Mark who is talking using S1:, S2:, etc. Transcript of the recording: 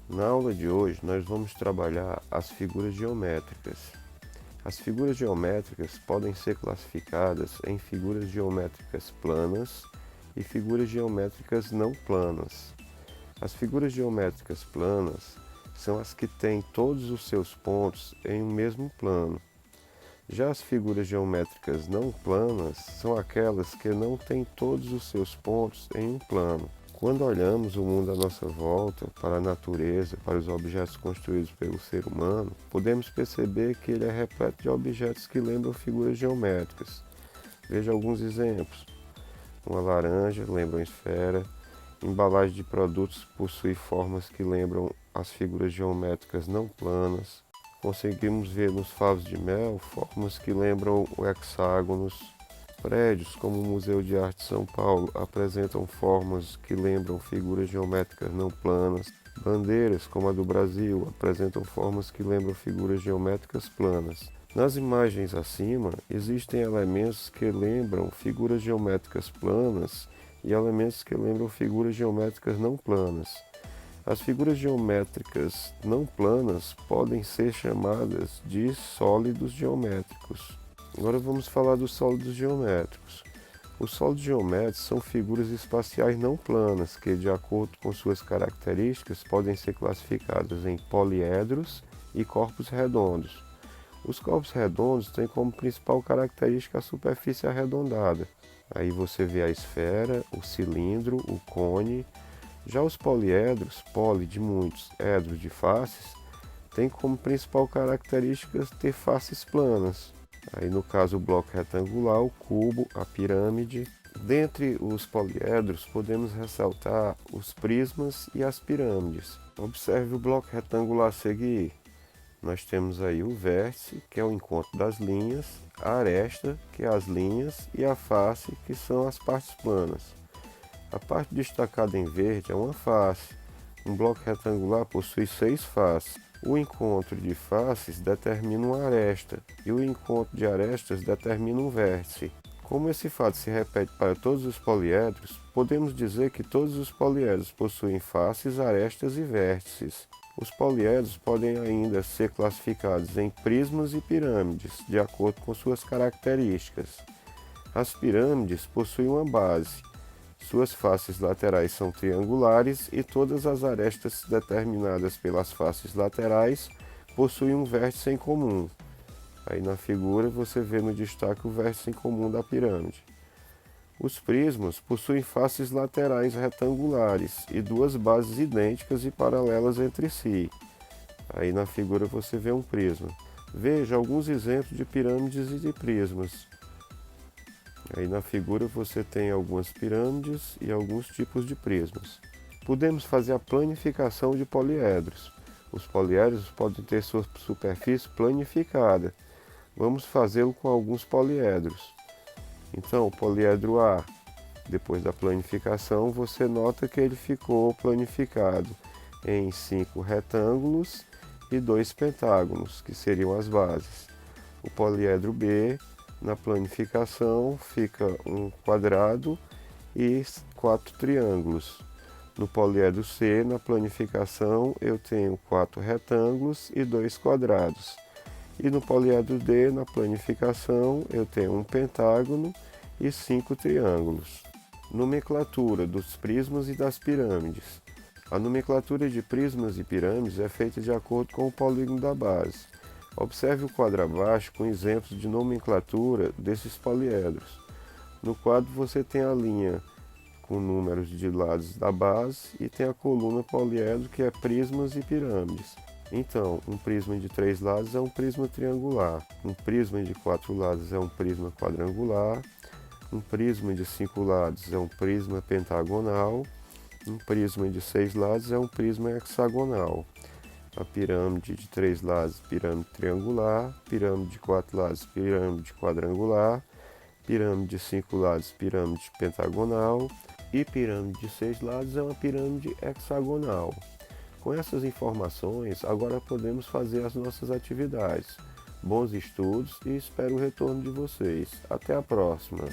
S1: Na aula de hoje, nós vamos trabalhar as figuras geométricas. As figuras geométricas podem ser classificadas em figuras geométricas planas e figuras geométricas não planas. As figuras geométricas planas são as que têm todos os seus pontos em um mesmo plano. Já as figuras geométricas não planas são aquelas que não têm todos os seus pontos em um plano. Quando olhamos o mundo à nossa volta, para a natureza, para os objetos construídos pelo ser humano, podemos perceber que ele é repleto de objetos que lembram figuras geométricas. Veja alguns exemplos. Uma laranja lembra uma esfera, embalagem de produtos possui formas que lembram as figuras geométricas não planas. Conseguimos ver nos favos de mel formas que lembram hexágonos. Prédios, como o Museu de Arte de São Paulo, apresentam formas que lembram figuras geométricas não planas. Bandeiras, como a do Brasil, apresentam formas que lembram figuras geométricas planas. Nas imagens acima, existem elementos que lembram figuras geométricas planas e elementos que lembram figuras geométricas não planas. As figuras geométricas não planas podem ser chamadas de sólidos geométricos. Agora vamos falar dos sólidos geométricos. Os sólidos geométricos são figuras espaciais não planas que, de acordo com suas características, podem ser classificadas em poliedros e corpos redondos. Os corpos redondos têm como principal característica a superfície arredondada. Aí você vê a esfera, o cilindro, o cone. Já os poliedros, poli de muitos, edros de faces, têm como principal característica ter faces planas. Aí no caso o bloco retangular, o cubo, a pirâmide. Dentre os poliedros podemos ressaltar os prismas e as pirâmides. Observe o bloco retangular a seguir. Nós temos aí o vértice, que é o encontro das linhas, a aresta, que é as linhas, e a face, que são as partes planas. A parte destacada em verde é uma face. Um bloco retangular possui 6 faces. O encontro de faces determina uma aresta e o encontro de arestas determina um vértice. Como esse fato se repete para todos os poliedros, podemos dizer que todos os poliedros possuem faces, arestas e vértices. Os poliedros podem ainda ser classificados em prismas e pirâmides, de acordo com suas características. As pirâmides possuem uma base. Suas faces laterais são triangulares e todas as arestas determinadas pelas faces laterais possuem um vértice em comum. Aí na figura você vê no destaque o vértice em comum da pirâmide. Os prismas possuem faces laterais retangulares e duas bases idênticas e paralelas entre si. Aí na figura você vê um prisma. Veja alguns exemplos de pirâmides e de prismas. Aí na figura você tem algumas pirâmides e alguns tipos de prismas. Podemos fazer a planificação de poliedros. Os poliedros podem ter sua superfície planificada. Vamos fazê-lo com alguns poliedros. Então, o poliedro A, depois da planificação, você nota que ele ficou planificado em 5 retângulos e 2 pentágonos, que seriam as bases. O poliedro B, na planificação, fica um quadrado e 4 triângulos. No poliedro C, na planificação, eu tenho 4 retângulos e 2 quadrados. E no poliedro D, na planificação, eu tenho um pentágono e 5 triângulos. Nomenclatura dos prismas e das pirâmides. A nomenclatura de prismas e pirâmides é feita de acordo com o polígono da base. Observe o quadro abaixo com exemplos de nomenclatura desses poliedros. No quadro você tem a linha com números de lados da base e tem a coluna poliedro que é prismas e pirâmides. Então, um prisma de 3 lados é um prisma triangular, um prisma de 4 lados é um prisma quadrangular, um prisma de 5 lados é um prisma pentagonal, um prisma de 6 lados é um prisma hexagonal. A pirâmide de 3 lados, pirâmide triangular, pirâmide de 4 lados, pirâmide quadrangular, pirâmide de 5 lados, pirâmide pentagonal e pirâmide de 6 lados é uma pirâmide hexagonal. Com essas informações, agora podemos fazer as nossas atividades. Bons estudos e espero o retorno de vocês. Até a próxima!